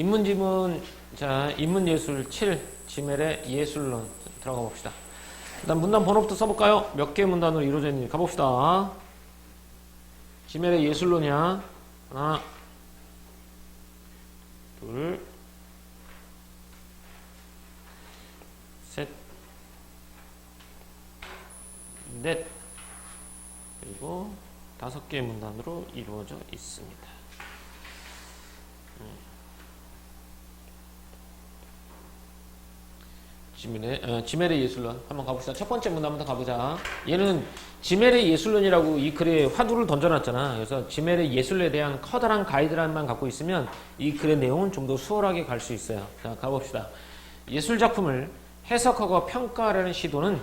인문지문, 자, 인문예술 7, 지멜의 예술론 들어가 봅시다. 일단 문단 번호부터 써볼까요? 몇 개의 문단으로 이루어져 있는지 가봅시다. 지멜의 예술론이야. 하나, 둘, 셋, 넷, 그리고 5개의 문단으로 이루어져 있습니다. 지멜의 예술론 한번 가봅시다. 첫 번째 문단부터 가보자. 얘는 지멜의 예술론이라고 이 글에 화두를 던져놨잖아. 그래서 지멜의 예술에 대한 커다란 가이드라인만 갖고 있으면 이 글의 내용은 좀 더 수월하게 갈 수 있어요. 자, 가봅시다. 예술작품을 해석하고 평가하려는 시도는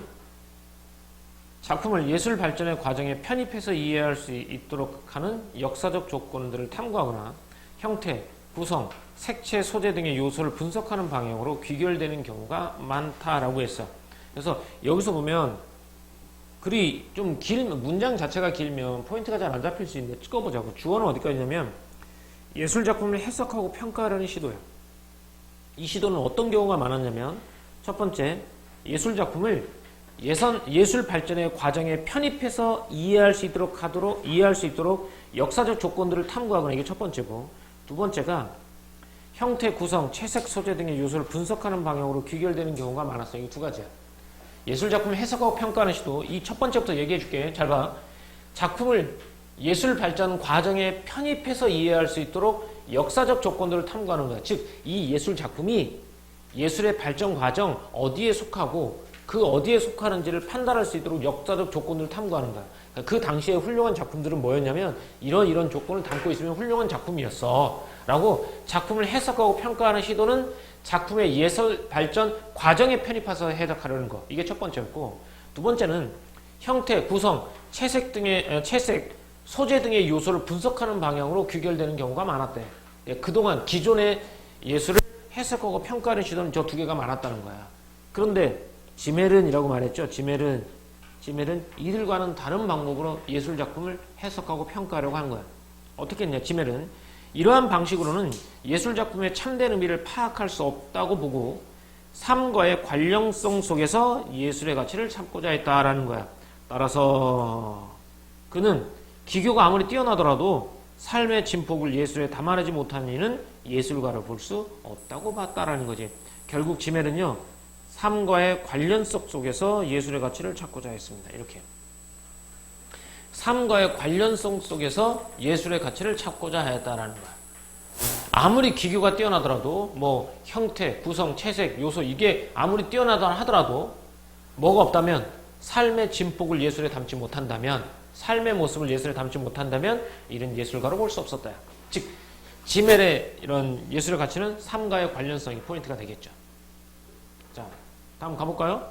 작품을 예술 발전의 과정에 편입해서 이해할 수 있도록 하는 역사적 조건들을 탐구하거나 형태, 구성, 색채, 소재 등의 요소를 분석하는 방향으로 귀결되는 경우가 많다라고 했어. 그래서 여기서 보면 글이 좀 길면, 문장 자체가 길면 포인트가 잘 안 잡힐 수 있는데 찍어보자고. 주어는 어디까지냐면 예술작품을 해석하고 평가하려는 시도예요. 이 시도는 어떤 경우가 많았냐면 첫 번째, 예술작품을 예술 발전의 과정에 편입해서 이해할 수 있도록 역사적 조건들을 탐구하거나, 이게 첫 번째고, 두 번째가 형태, 구성, 채색, 소재 등의 요소를 분석하는 방향으로 귀결되는 경우가 많았어요. 이 두 가지야. 예술작품을 해석하고 평가하는 시도, 이 첫 번째부터 얘기해 줄게. 잘 봐. 작품을 예술 발전 과정에 편입해서 이해할 수 있도록 역사적 조건들을 탐구하는 거야. 즉, 이 예술작품이 예술의 발전 과정 어디에 속하고 그 어디에 속하는지를 판단할 수 있도록 역사적 조건들을 탐구하는 거야. 그 당시에 훌륭한 작품들은 뭐였냐면 이런 조건을 담고 있으면 훌륭한 작품이었어 라고 작품을 해석하고 평가하는 시도는 작품의 예술 발전 과정에 편입해서 해석하려는 거. 이게 첫 번째였고, 두 번째는 형태, 구성, 채색, 소재 등의 요소를 분석하는 방향으로 귀결되는 경우가 많았대. 그동안 기존의 예술을 해석하고 평가하는 시도는 저 두 개가 많았다는 거야. 그런데 지멜은이라고 말했죠. 지멜은 이들과는 다른 방법으로 예술작품을 해석하고 평가하려고 하는 거야. 어떻게 했냐? 지멜은 이러한 방식으로는 예술작품의 참된 의미를 파악할 수 없다고 보고 삶과의 관련성 속에서 예술의 가치를 찾고자 했다라는 거야. 따라서 그는 기교가 아무리 뛰어나더라도 삶의 진폭을 예술에 담아내지 못한 이는 예술가를 볼 수 없다고 봤다라는 거지. 결국 지멜은요, 삶과의 관련성 속에서 예술의 가치를 찾고자 했습니다. 이렇게. 삶과의 관련성 속에서 예술의 가치를 찾고자 했다라는 거야. 아무리 기교가 뛰어나더라도 뭐 형태, 구성, 채색, 요소 이게 아무리 뛰어나다 하더라도 뭐가 없다면, 삶의 진폭을 예술에 담지 못한다면, 삶의 모습을 예술에 담지 못한다면 이런 예술가로 볼 수 없었다. 즉 지멜의 이런 예술의 가치는 삶과의 관련성이 포인트가 되겠죠. 자, 다음 가볼까요?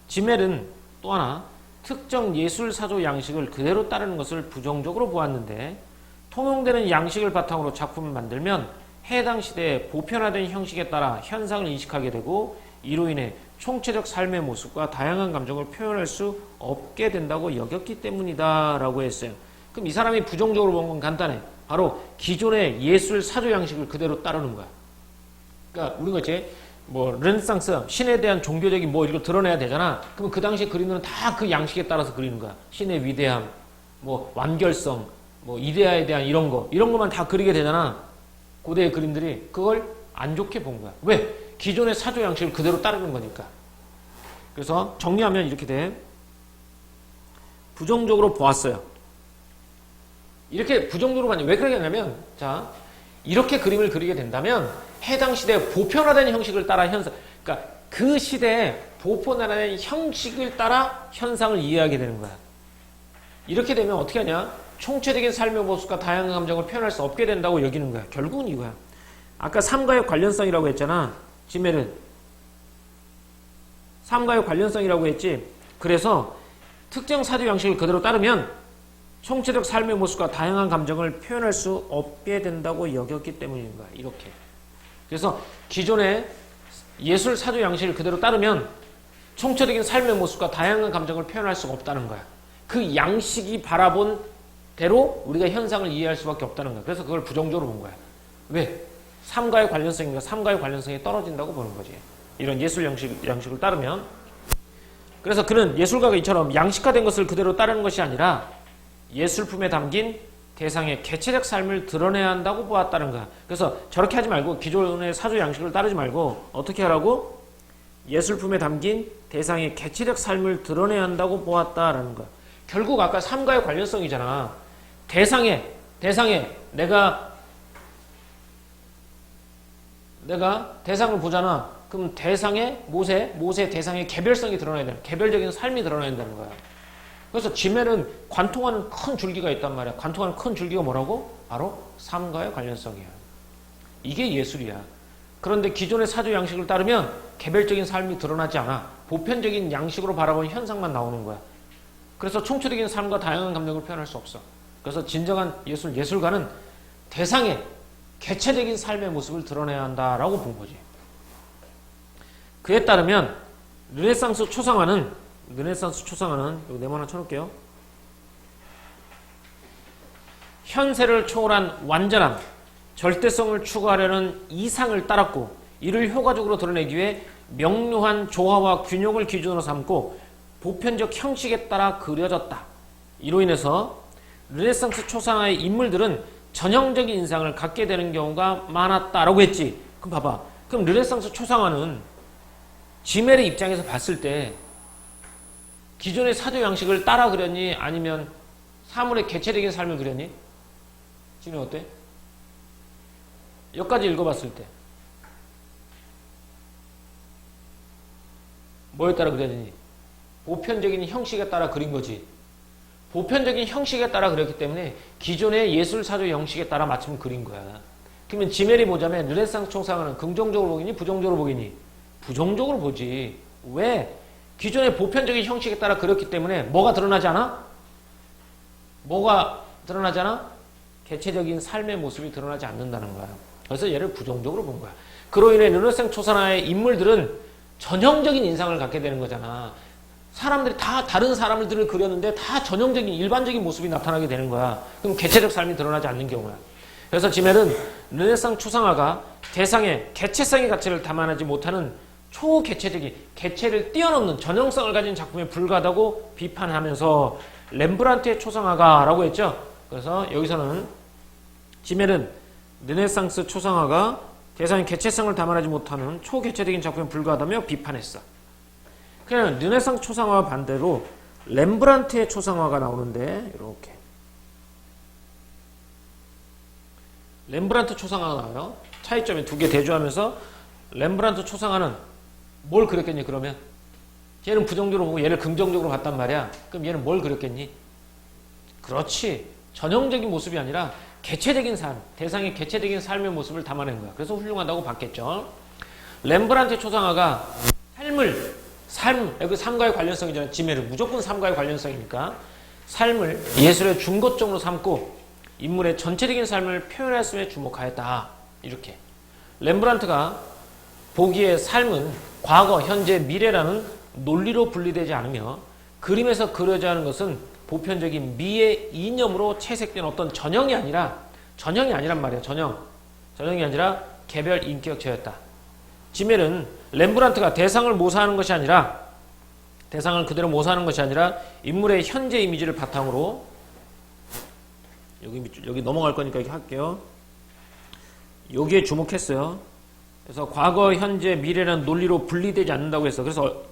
지멜은 또 하나 특정 예술 사조 양식을 그대로 따르는 것을 부정적으로 보았는데, 통용되는 양식을 바탕으로 작품을 만들면 해당 시대의 보편화된 형식에 따라 현상을 인식하게 되고 이로 인해 총체적 삶의 모습과 다양한 감정을 표현할 수 없게 된다고 여겼기 때문이다 라고 했어요. 그럼 이 사람이 부정적으로 본 건 간단해. 바로 기존의 예술 사조 양식을 그대로 따르는 거야. 그러니까 우리가 이제 뭐 르네상스, 신에 대한 종교적인 뭐 이런 거 드러내야 되잖아. 그러면 그 당시에 그리는 다 그 양식에 따라서 그리는 거야. 신의 위대함, 뭐 완결성, 뭐 이데아에 대한 이런 거만 다 그리게 되잖아. 고대의 그림들이 그걸 안 좋게 본 거야. 왜? 기존의 사조 양식을 그대로 따르는 거니까. 그래서 정리하면 이렇게 돼. 부정적으로 보았어요. 이렇게 부정적으로 봤냐? 왜 그러냐면, 자, 이렇게 그림을 그리게 된다면 해당 시대의 보편화된 형식을 따라 그러니까 그 시대의 보편화된 형식을 따라 현상을 이해하게 되는 거야. 이렇게 되면 어떻게 하냐? 총체적인 삶의 모습과 다양한 감정을 표현할 수 없게 된다고 여기는 거야. 결국은 이거야. 아까 삶과의 관련성이라고 했잖아. 지멜은 삶과의 관련성이라고 했지. 그래서 특정 사조 양식을 그대로 따르면 총체적 삶의 모습과 다양한 감정을 표현할 수 없게 된다고 여겼기 때문인 거야. 이렇게. 그래서 기존의 예술 사조 양식을 그대로 따르면 총체적인 삶의 모습과 다양한 감정을 표현할 수가 없다는 거야. 그 양식이 바라본 대로 우리가 현상을 이해할 수밖에 없다는 거야. 그래서 그걸 부정적으로 본 거야. 왜? 삶과의 관련성인가 삶과의 관련성이 떨어진다고 보는 거지. 이런 예술 양식을 따르면. 그래서 그는 예술가가 이처럼 양식화된 것을 그대로 따르는 것이 아니라 예술품에 담긴 대상의 개체적 삶을 드러내야 한다고 보았다는 거야. 그래서 저렇게 하지 말고 기존의 사조 양식을 따르지 말고 어떻게 하라고? 예술품에 담긴 대상의 개체적 삶을 드러내야 한다고 보았다라는 거야. 결국 아까 삶과의 관련성이잖아. 대상에 내가 대상을 보잖아. 그럼 대상의 모세 대상의 개별성이 드러나야 되는, 개별적인 삶이 드러나야 된다는 거야. 그래서 지멜은 관통하는 큰 줄기가 있단 말이야. 관통하는 큰 줄기가 뭐라고? 바로 삶과의 관련성이야. 이게 예술이야. 그런데 기존의 사조 양식을 따르면 개별적인 삶이 드러나지 않아. 보편적인 양식으로 바라보는 현상만 나오는 거야. 그래서 총체적인 삶과 다양한 감정을 표현할 수 없어. 그래서 진정한 예술가는 대상의 개체적인 삶의 모습을 드러내야 한다라고 본 거지. 그에 따르면 르네상스 초상화는 여기 네모 하나 쳐놓을게요. 현세를 초월한 완전함, 절대성을 추구하려는 이상을 따랐고 이를 효과적으로 드러내기 위해 명료한 조화와 균형을 기준으로 삼고 보편적 형식에 따라 그려졌다. 이로 인해서 르네상스 초상화의 인물들은 전형적인 인상을 갖게 되는 경우가 많았다라고 했지. 그럼 봐봐. 그럼 르네상스 초상화는 지멜의 입장에서 봤을 때 기존의 사조 양식을 따라 그렸니? 아니면 사물의 개체적인 삶을 그렸니? 지금 어때? 여기까지 읽어봤을 때 뭐에 따라 그렸니? 보편적인 형식에 따라 그린 거지. 보편적인 형식에 따라 그렸기 때문에 기존의 예술 사조 형식에 따라 맞춤 그린 거야. 그러면 지멜이 보자면 르네상스 초상화는 긍정적으로 보기니 부정적으로 보기니? 부정적으로 보지. 왜? 기존의 보편적인 형식에 따라 그렸기 때문에 뭐가 드러나지 않아? 뭐가 드러나지 않아? 개체적인 삶의 모습이 드러나지 않는다는 거야. 그래서 얘를 부정적으로 본 거야. 그로 인해 르네상스 초상화의 인물들은 전형적인 인상을 갖게 되는 거잖아. 사람들이 다 다른 사람들을 그렸는데 다 전형적인 일반적인 모습이 나타나게 되는 거야. 그럼 개체적 삶이 드러나지 않는 경우야. 그래서 지멜은 르네상스 초상화가 대상의 개체성의 가치를 담아내지 못하는 초개체적인, 개체를 뛰어넘는 전형성을 가진 작품에 불과하다고 비판하면서 렘브란트의 초상화가 라고 했죠. 그래서 여기서는 지멜은 르네상스 초상화가 대상의 개체성을 담아내지 못하는 초개체적인 작품에 불과하다며 비판했어. 그냥 르네상스 초상화와 반대로 렘브란트의 초상화가 나오는데 이렇게 렘브란트 초상화가 나와요. 차이점이 두 개 대조하면서 렘브란트 초상화는 뭘 그렸겠니? 그러면 얘는 부정적으로 보고 얘를 긍정적으로 봤단 말이야. 그럼 얘는 뭘 그렸겠니? 그렇지. 전형적인 모습이 아니라 개체적인 삶, 대상의 개체적인 삶의 모습을 담아낸 거야. 그래서 훌륭하다고 봤겠죠. 렘브란트의 초상화가 여기 삶과의 관련성이잖아. 지멜은 무조건 삶과의 관련성이니까 삶을 예술의 중거점으로 삼고 인물의 전체적인 삶을 표현할 수에 주목하였다. 이렇게. 렘브란트가 보기에 삶은 과거, 현재, 미래라는 논리로 분리되지 않으며 그림에서 그려져 하는 것은 보편적인 미의 이념으로 채색된 어떤 전형이 아니란 말이야. 전형이 아니라 개별 인격체였다. 지멜은 렘브란트가 대상을 그대로 모사하는 것이 아니라 인물의 현재 이미지를 바탕으로 여기 넘어갈 거니까 이렇게 할게요. 여기에 주목했어요. 그래서 과거, 현재, 미래라는 논리로 분리되지 않는다고 했어. 그래서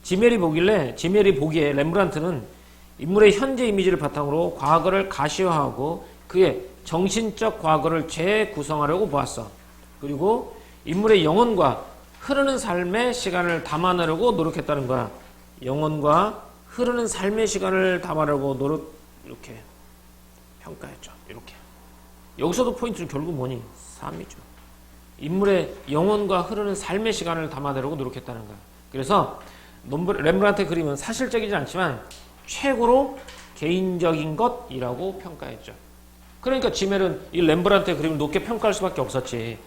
지멜이 보기에 렘브란트는 인물의 현재 이미지를 바탕으로 과거를 가시화하고 그의 정신적 과거를 재구성하려고 보았어. 그리고 인물의 영혼과 흐르는 삶의 시간을 담아내려고 노력했다는 거야. 영혼과 흐르는 삶의 시간을 담아내려고 이렇게 평가했죠. 이렇게. 여기서도 포인트는 결국 뭐니? 삶이죠. 인물의 영혼과 흐르는 삶의 시간을 담아내려고 노력했다는 거야. 그래서 렘브란트의 그림은 사실적이지 않지만 최고로 개인적인 것이라고 평가했죠. 그러니까 지멜은 이 렘브란트의 그림을 높게 평가할 수밖에 없었지.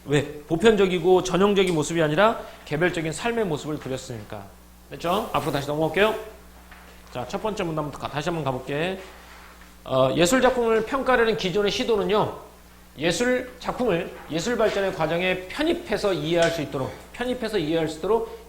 왜? 보편적이고 전형적인 모습이 아니라 개별적인 삶의 모습을 그렸으니까. 됐죠? 앞으로 다시 넘어갈게요. 자, 첫 번째 문단 다시 한번 가볼게. 예술작품을 평가하려는 기존의 시도는요, 예술 작품을 예술 발전의 과정에 편입해서 이해할 수 있도록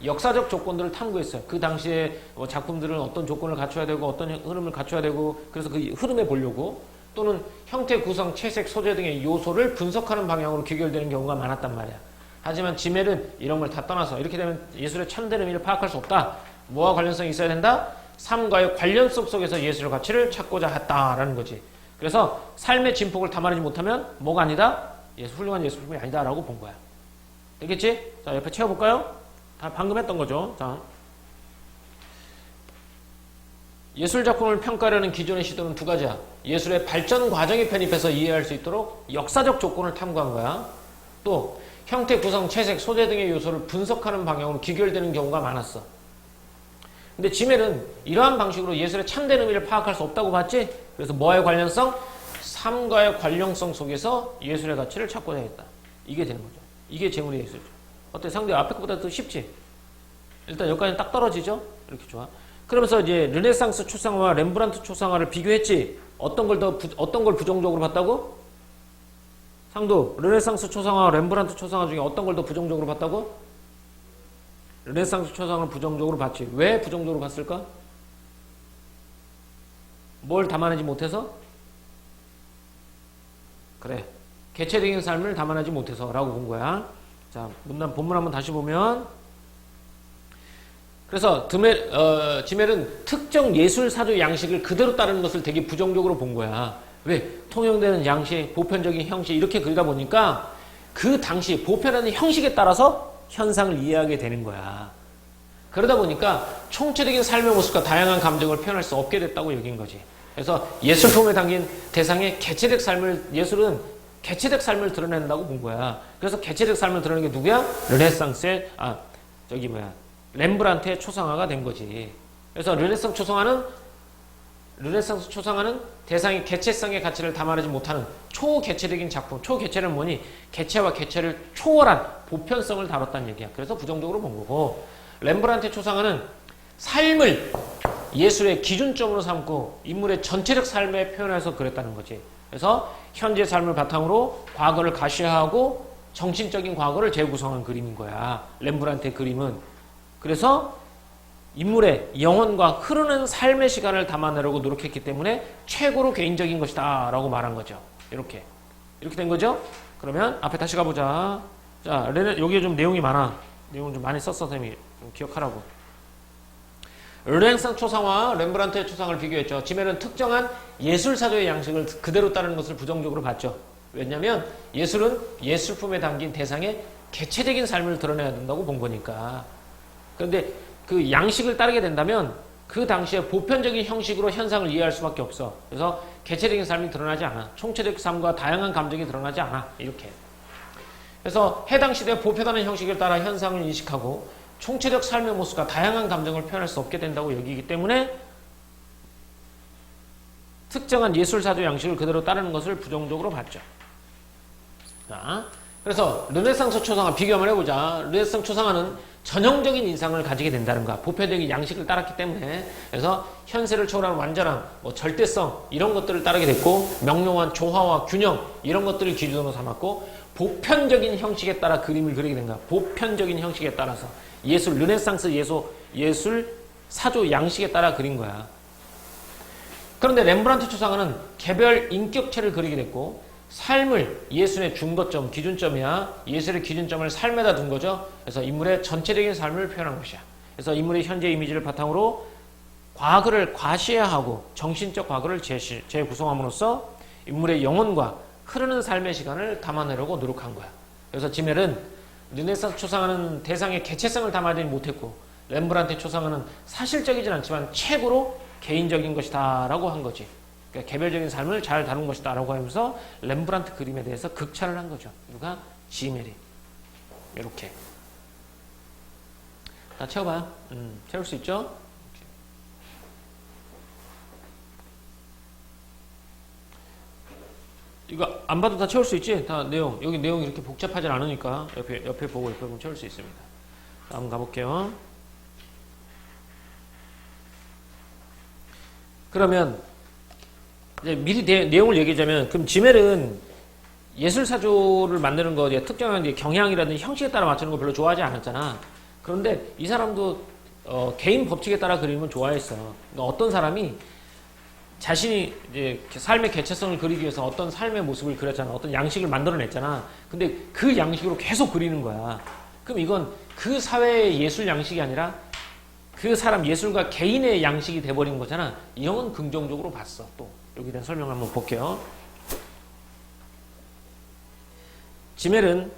역사적 조건들을 탐구했어요. 그 당시에 작품들은 어떤 조건을 갖춰야 되고 어떤 흐름을 갖춰야 되고 그래서 그 흐름에 보려고 또는 형태, 구성, 채색, 소재 등의 요소를 분석하는 방향으로 귀결되는 경우가 많았단 말이야. 하지만 지멜은 이런 걸 다 떠나서 이렇게 되면 예술의 참된 의미를 파악할 수 없다. 뭐와 관련성이 있어야 된다? 삶과의 관련성 속에서 예술의 가치를 찾고자 했다라는 거지. 그래서 삶의 진폭을 담아내지 못하면 뭐가 아니다? 훌륭한 예술품이 아니다라고 본 거야. 되겠지? 자, 옆에 채워볼까요? 다 방금 했던 거죠. 자, 예술 작품을 평가하려는 기존의 시도는 두 가지야. 예술의 발전 과정에 편입해서 이해할 수 있도록 역사적 조건을 탐구한 거야. 또 형태, 구성, 채색, 소재 등의 요소를 분석하는 방향으로 귀결되는 경우가 많았어. 근데 지멜은 이러한 방식으로 예술의 참된 의미를 파악할 수 없다고 봤지? 그래서 뭐와의 관련성? 삶과의 관련성 속에서 예술의 가치를 찾고자 했다. 이게 되는 거죠. 이게 재물의 예술이죠. 어때? 상대 앞에 것보다 더 쉽지? 일단 여기까지는 딱 떨어지죠? 이렇게 좋아. 그러면서 이제 르네상스 초상화와 렘브란트 초상화를 비교했지? 어떤 걸 부정적으로 봤다고? 상도, 르네상스 초상화와 렘브란트 초상화 중에 어떤 걸 더 부정적으로 봤다고? 르네상스 초상화를 부정적으로 봤지. 왜 부정적으로 봤을까? 뭘 담아내지 못해서? 그래. 개체적인 삶을 담아내지 못해서 라고 본 거야. 자, 본문 한번 다시 보면 그래서 지멜은 특정 예술 사조 양식을 그대로 따르는 것을 되게 부정적으로 본 거야. 왜? 통용되는 양식, 보편적인 형식 이렇게 그리다 보니까 그 당시 보편하는 형식에 따라서 현상을 이해하게 되는 거야. 그러다 보니까 총체적인 삶의 모습과 다양한 감정을 표현할 수 없게 됐다고 여긴 거지. 그래서 예술품에 담긴 대상의 개체적 삶을, 예술은 개체적 삶을 드러낸다고 본 거야. 그래서 개체적 삶을 드러내는 게 누구야? 르네상스의, 렘브란트의 초상화가 된 거지. 그래서 르네상스 초상화는 대상의 개체성의 가치를 담아내지 못하는 초개체적인 작품. 초개체는 뭐니? 개체와 개체를 초월한 보편성을 다뤘다는 얘기야. 그래서 부정적으로 본 거고, 렘브란트의 초상화는 삶을 예술의 기준점으로 삼고 인물의 전체적 삶에 표현해서 그랬다는 거지. 그래서 현재 삶을 바탕으로 과거를 가시화하고 정신적인 과거를 재구성한 그림인 거야. 렘브란트의 그림은. 그래서 인물의 영혼과 흐르는 삶의 시간을 담아내려고 노력했기 때문에 최고로 개인적인 것이다 라고 말한 거죠. 이렇게 된 거죠. 그러면 앞에 다시 가보자. 자, 여기에 좀 내용이 많아. 내용을 좀 많이 썼어. 선생님이 좀 기억하라고. 르네상스 초상화와 렘브란트의 초상을 비교했죠. 지멜은 특정한 예술사조의 양식을 그대로 따르는 것을 부정적으로 봤죠. 왜냐하면 예술은 예술품에 담긴 대상의 개체적인 삶을 드러내야 된다고 본 거니까. 그런데 그 양식을 따르게 된다면 그 당시에 보편적인 형식으로 현상을 이해할 수밖에 없어. 그래서 개체적인 삶이 드러나지 않아. 총체적 삶과 다양한 감정이 드러나지 않아. 이렇게. 그래서 해당 시대의 보편화된 형식을 따라 현상을 인식하고 총체적 삶의 모습과 다양한 감정을 표현할 수 없게 된다고 여기기 때문에 특정한 예술사조 양식을 그대로 따르는 것을 부정적으로 봤죠. 자, 그래서 르네상스 초상화 비교 한번 해보자. 르네상스 초상화는 전형적인 인상을 가지게 된다는 거야. 보편적인 양식을 따랐기 때문에. 그래서 현세를 초월하는 완전함, 절대성 이런 것들을 따르게 됐고, 명료한 조화와 균형 이런 것들을 기준으로 삼았고, 보편적인 형식에 따라 그림을 그리게 된 거야. 보편적인 형식에 따라서 르네상스 예술 사조 양식에 따라 그린 거야. 그런데 렘브란트 초상화는 개별 인격체를 그리게 됐고, 삶을 예술의 중거점, 기준점이야. 예술의 기준점을 삶에다 둔 거죠. 그래서 인물의 전체적인 삶을 표현한 것이야. 그래서 인물의 현재 이미지를 바탕으로 과거를 과시화하고 정신적 과거를 재구성함으로써 인물의 영혼과 흐르는 삶의 시간을 담아내려고 노력한 거야. 그래서 지멜은 르네상스 초상화는 대상의 개체성을 담아내지 못했고, 렘브란트의 초상화는 사실적이진 않지만 최고로 개인적인 것이다 라고 한 거지. 그러니까 개별적인 삶을 잘 다룬 것이다 라고 하면서 렘브란트 그림에 대해서 극찬을 한 거죠. 누가? 지멜이. 이렇게. 다 채워봐요. 채울 수 있죠? 이거 안 봐도 다 채울 수 있지? 다 내용. 여기 내용 이렇게 복잡하진 않으니까 옆에 보고 보면 채울 수 있습니다. 다음 가볼게요. 그러면 이제 미리 내용을 얘기하자면, 그럼 지멜은 예술사조를 만드는 거, 특정한 경향이라든지 형식에 따라 맞추는 거 별로 좋아하지 않았잖아. 그런데 이 사람도 개인 법칙에 따라 그리는 건 좋아했어. 그러니까 어떤 사람이 자신이 이제 삶의 개체성을 그리기 위해서 어떤 삶의 모습을 그렸잖아. 어떤 양식을 만들어냈잖아. 근데 그 양식으로 계속 그리는 거야. 그럼 이건 그 사회의 예술 양식이 아니라 그 사람 예술가 개인의 양식이 돼버린 거잖아. 이런 건 긍정적으로 봤어. 또 여기에 대한 설명을 한번 볼게요. 지멜은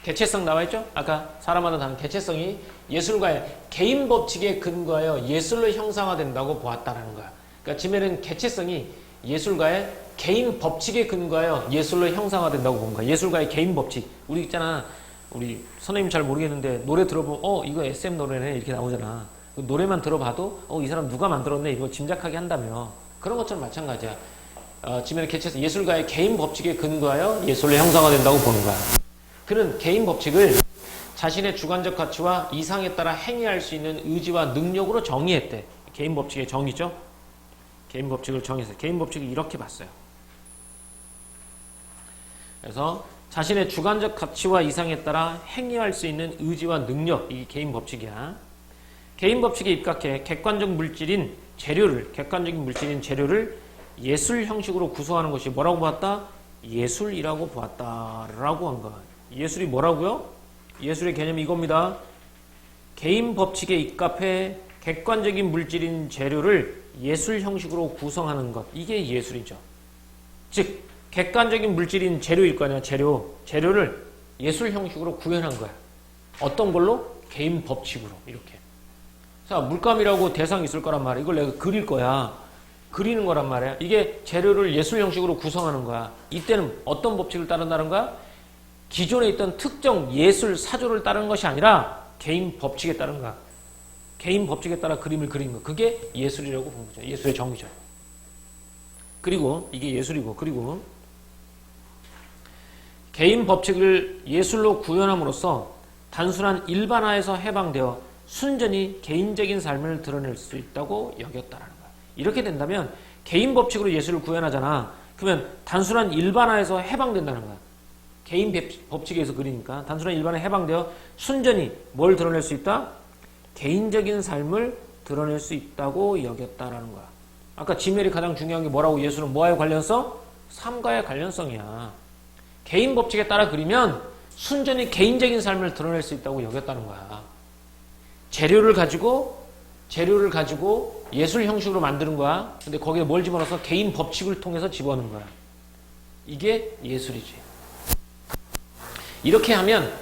개체성 나와있죠? 아까 사람마다 다른 개체성이 예술가의 개인 법칙에 근거하여 예술로 형상화된다고 보았다라는 거야. 그러니까 지멜은 개체성이 예술가의 개인 법칙에 근거하여 예술로 형상화된다고 본 거야. 예술가의 개인 법칙. 우리 있잖아. 우리 선생님 잘 모르겠는데 노래 들어보면 이거 SM 노래네 이렇게 나오잖아. 그 노래만 들어봐도 이 사람 누가 만들었네 이거 짐작하게 한다며. 그런 것처럼 마찬가지야. 지멜의 개체성, 예술가의 개인 법칙에 근거하여 예술로 형상화된다고 보는 거야. 그는 개인 법칙을 자신의 주관적 가치와 이상에 따라 행위할 수 있는 의지와 능력으로 정의했대. 개인 법칙의 정의죠. 개인 법칙을 정의해서 개인 법칙을 이렇게 봤어요. 그래서 자신의 주관적 가치와 이상에 따라 행위할 수 있는 의지와 능력, 이게 개인 법칙이야. 개인 법칙에 입각해 객관적인 물질인 재료를 예술 형식으로 구성하는 것이 뭐라고 보았다? 예술이라고 보았다라고 한 거야. 예술이 뭐라고요? 예술의 개념이 이겁니다. 개인 법칙에 입각해 객관적인 물질인 재료를 예술 형식으로 구성하는 것. 이게 예술이죠. 즉 객관적인 물질인 재료일 거 아니야. 재료를 예술 형식으로 구현한 거야. 어떤 걸로? 개인 법칙으로 이렇게. 자, 물감이라고 대상이 있을 거란 말이야. 이걸 내가 그릴 거야. 그리는 거란 말이야. 이게 재료를 예술 형식으로 구성하는 거야. 이때는 어떤 법칙을 따른다는 거야? 기존에 있던 특정 예술 사조를 따르는 것이 아니라 개인 법칙에 따른 거야. 개인 법칙에 따라 그림을 그린 거. 그게 예술이라고 보는 거죠. 예술의 정의죠. 그리고 이게 예술이고, 그리고 개인 법칙을 예술로 구현함으로써 단순한 일반화에서 해방되어 순전히 개인적인 삶을 드러낼 수 있다고 여겼다라는 거야. 이렇게 된다면 개인 법칙으로 예술을 구현하잖아. 그러면 단순한 일반화에서 해방된다는 거야. 개인 법칙에 의해서 그리니까 단순한 일반화에 해방되어 순전히 뭘 드러낼 수 있다? 개인적인 삶을 드러낼 수 있다고 여겼다라는 거야. 아까 지멜이 가장 중요한 게 뭐라고? 예술은 뭐와의 관련성? 삶과의 관련성이야. 개인 법칙에 따라 그리면 순전히 개인적인 삶을 드러낼 수 있다고 여겼다는 거야. 재료를 가지고 예술 형식으로 만드는 거야. 근데 거기에 뭘 집어넣어서 개인 법칙을 통해서 집어넣는 거야. 이게 예술이지. 이렇게 하면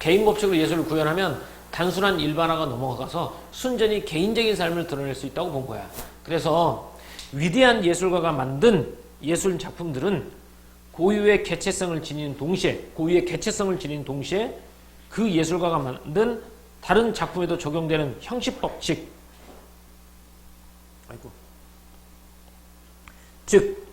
개인 법칙으로 예술을 구현하면 단순한 일반화가 넘어가서 순전히 개인적인 삶을 드러낼 수 있다고 본 거야. 그래서 위대한 예술가가 만든 예술 작품들은 고유의 개체성을 지닌 동시에 그 예술가가 만든 다른 작품에도 적용되는 형식법칙, 즉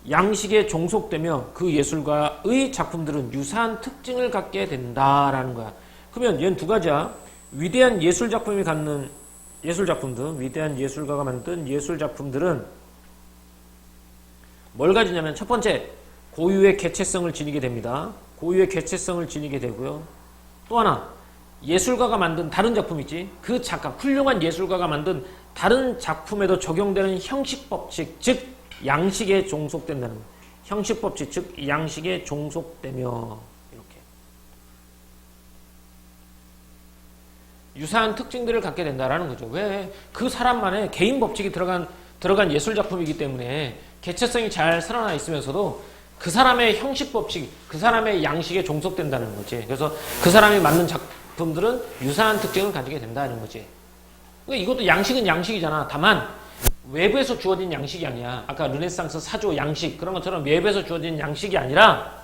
양식에 종속되며 그 예술가의 작품들은 유사한 특징을 갖게 된다라는 거야. 그러면 얘는 두 가지야. 위대한 예술 작품이 갖는 예술 작품들, 위대한 예술가가 만든 예술 작품들은 뭘 가지냐면 첫 번째, 고유의 개체성을 지니게 됩니다. 고유의 개체성을 지니게 되고요. 또 하나, 예술가가 만든 다른 작품 있지. 그 작가, 훌륭한 예술가가 만든 다른 작품에도 적용되는 형식법칙, 즉 양식에 종속된다는 거예요. 형식법칙, 즉 양식에 종속되며 이렇게 유사한 특징들을 갖게 된다라는 거죠. 왜? 그 사람만의 개인 법칙이 들어간 예술 작품이기 때문에 개체성이 잘 살아나 있으면서도 그 사람의 형식법칙, 그 사람의 양식에 종속된다는 거지. 그래서 그 사람이 만든 작품들은 유사한 특징을 가지게 된다는 거지. 그러니까 이것도 양식은 양식이잖아. 다만 외부에서 주어진 양식이 아니야. 아까 르네상스 사조 양식 그런 것처럼 외부에서 주어진 양식이 아니라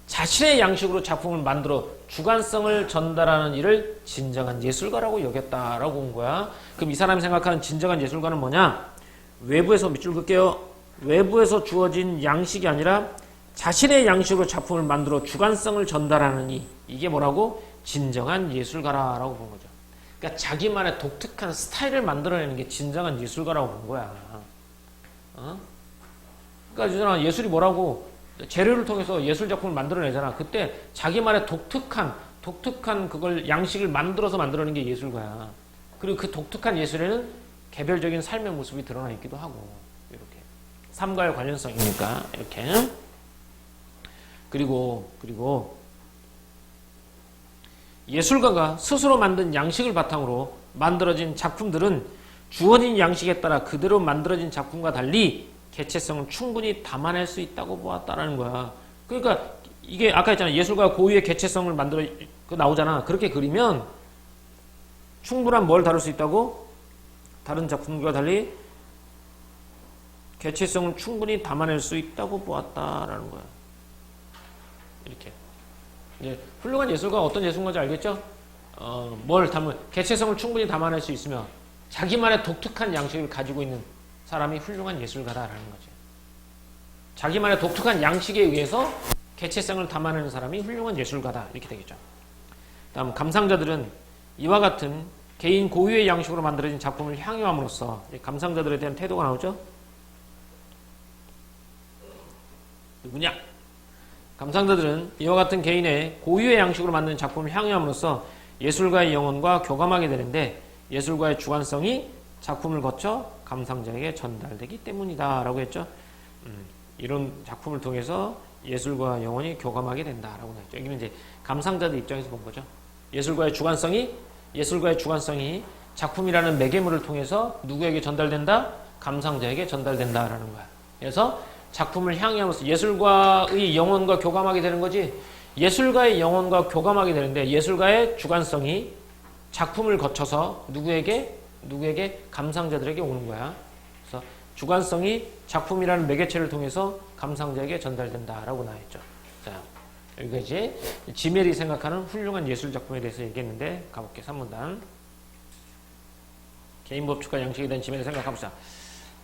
자신의 양식으로 작품을 만들어 주관성을 전달하는 일을 진정한 예술가라고 여겼다라고 본 거야. 그럼 이 사람이 생각하는 진정한 예술가는 뭐냐? 외부에서 밑줄 긋게요. 외부에서 주어진 양식이 아니라 자신의 양식으로 작품을 만들어 주관성을 전달하는 이게 뭐라고? 진정한 예술가라고 본 거죠. 그러니까 자기만의 독특한 스타일을 만들어내는 게 진정한 예술가라고 본 거야. 그러니까 예술이 뭐라고? 재료를 통해서 예술 작품을 만들어내잖아. 그때 자기만의 독특한 그걸 양식을 만들어서 만들어낸 게 예술가야. 그리고 그 독특한 예술에는 개별적인 삶의 모습이 드러나 있기도 하고, 이렇게 삶과의 관련성이니까 이렇게. 그리고 예술가가 스스로 만든 양식을 바탕으로 만들어진 작품들은 주어진 양식에 따라 그대로 만들어진 작품과 달리 개체성을 충분히 담아낼 수 있다고 보았다라는 거야. 그러니까 이게 아까 했잖아. 예술가 고유의 개체성을 만들어 나오잖아. 그렇게 그리면 충분한 뭘 다룰 수 있다고? 다른 작품과 달리 개체성을 충분히 담아낼 수 있다고 보았다라는 거야. 이렇게. 이제 훌륭한 예술가 어떤 예술가인지 알겠죠? 뭘 담은 개체성을 충분히 담아낼 수 있으며 자기만의 독특한 양식을 가지고 있는 사람이 훌륭한 예술가다라는 거지. 자기만의 독특한 양식에 의해서 개체성을 담아내는 사람이 훌륭한 예술가다 이렇게 되겠죠. 다음 감상자들은 이와 같은 개인 고유의 양식으로 만들어진 작품을 향유함으로써 감상자들에 대한 태도가 나오죠. 누구냐? 감상자들은 이와 같은 개인의 고유의 양식으로 만든 작품을 향유함으로써 예술가의 영혼과 교감하게 되는데 예술가의 주관성이 작품을 거쳐 감상자에게 전달되기 때문이다 라고 했죠. 이런 작품을 통해서 예술과 영혼이 교감하게 된다라고 했죠. 여기는 이제 감상자들 입장에서 본 거죠. 예술가의 주관성이 작품이라는 매개물을 통해서 누구에게 전달된다? 감상자에게 전달된다라는 거야. 그래서 작품을 향유하면서 예술가의 영혼과 교감하게 되는 거지. 예술가의 영혼과 교감하게 되는데 예술가의 주관성이 작품을 거쳐서 누구에게 감상자들에게 오는 거야. 그래서 주관성이 작품이라는 매개체를 통해서 감상자에게 전달된다라고 나왔죠. 자, 여기가 이제 지멜이 생각하는 훌륭한 예술 작품에 대해서 얘기했는데 가볼게요. 3문단. 개인 법칙과 양식에 대한 지멜을 생각해보자.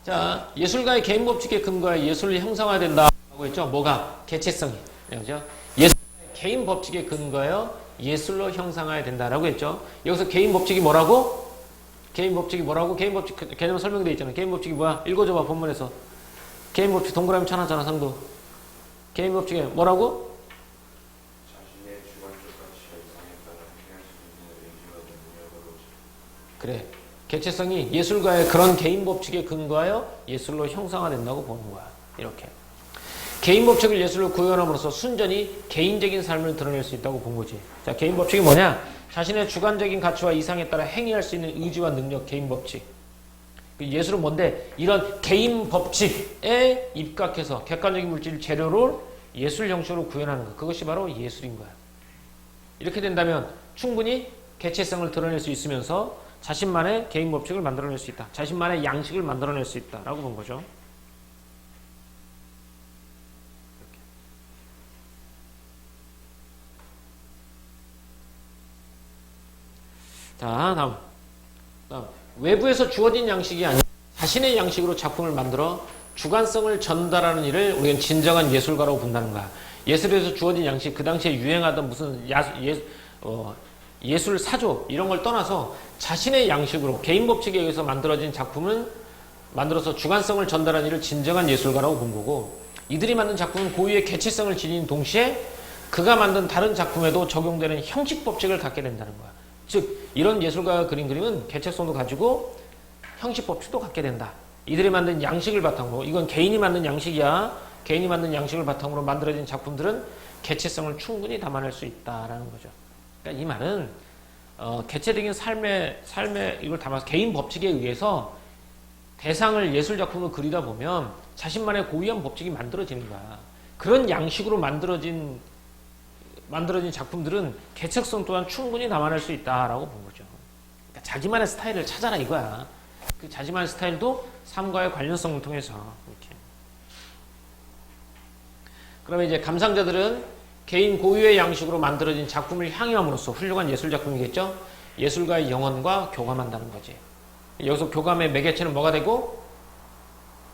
자, 예술가의 개인 법칙에 근거해 예술을 형상화된다고 했죠. 뭐가? 개체성이. 그죠? 예술가의 개인 법칙에 근거하여 예술로 형상화해야 된다라고 했죠. 여기서 개인 법칙이 뭐라고? 개인 법칙 개념 설명되어 있잖아. 개인 법칙이 뭐야? 읽어줘봐 본문에서. 개인 법칙 동그라미 쳐놨잖아 상도. 개인 법칙에 뭐라고? 자신의 주관적 가치와 이상에 따라 행할 수 있는 의지와 능력으로. 그래. 개체성이 예술가의 그런 개인 법칙에 근거하여 예술로 형상화된다고 보는 거야. 이렇게. 개인 법칙을 예술로 구현함으로써 순전히 개인적인 삶을 드러낼 수 있다고 본 거지. 자, 개인 법칙이 뭐냐? 자신의 주관적인 가치와 이상에 따라 행위할 수 있는 의지와 능력, 개인 법칙. 예술은 뭔데? 이런 개인 법칙에 입각해서 객관적인 물질 재료를 예술 형식으로 구현하는 것. 그것이 바로 예술인 거야. 이렇게 된다면 충분히 개체성을 드러낼 수 있으면서 자신만의 개인 법칙을 만들어낼 수 있다. 자신만의 양식을 만들어낼 수 있다라고 본 거죠. 자, 다음. 외부에서 주어진 양식이 아니라 자신의 양식으로 작품을 만들어 주관성을 전달하는 일을 우리는 진정한 예술가라고 본다는 거야. 예술에서 주어진 양식, 그 당시에 유행하던 무슨 예술 사조 이런 걸 떠나서 자신의 양식으로 개인 법칙에 의해서 만들어진 작품을 만들어서 주관성을 전달하는 일을 진정한 예술가라고 본 거고, 이들이 만든 작품은 고유의 개체성을 지닌 동시에 그가 만든 다른 작품에도 적용되는 형식 법칙을 갖게 된다는 거야. 즉 이런 예술가가 그린 그림은 개체성도 가지고 형식 법칙도 갖게 된다. 이들이 만든 양식을 바탕으로, 이건 개인이 만든 양식이야. 개인이 만든 양식을 바탕으로 만들어진 작품들은 개체성을 충분히 담아낼 수 있다라는 거죠. 그러니까 이 말은 개체적인 삶의 이걸 담아서 개인 법칙에 의해서 대상을 예술 작품을 그리다 보면 자신만의 고유한 법칙이 만들어지는 거야. 그런 양식으로 만들어진 작품들은 개체성 또한 충분히 담아낼 수 있다라고 본 거죠. 그러니까 자기만의 스타일을 찾아라 이거야. 그 자기만의 스타일도 삶과의 관련성을 통해서 이렇게. 그러면 이제 감상자들은 개인 고유의 양식으로 만들어진 작품을 향유함으로써 훌륭한 예술 작품이겠죠. 예술가의 영혼과 교감한다는 거지. 여기서 교감의 매개체는 뭐가 되고?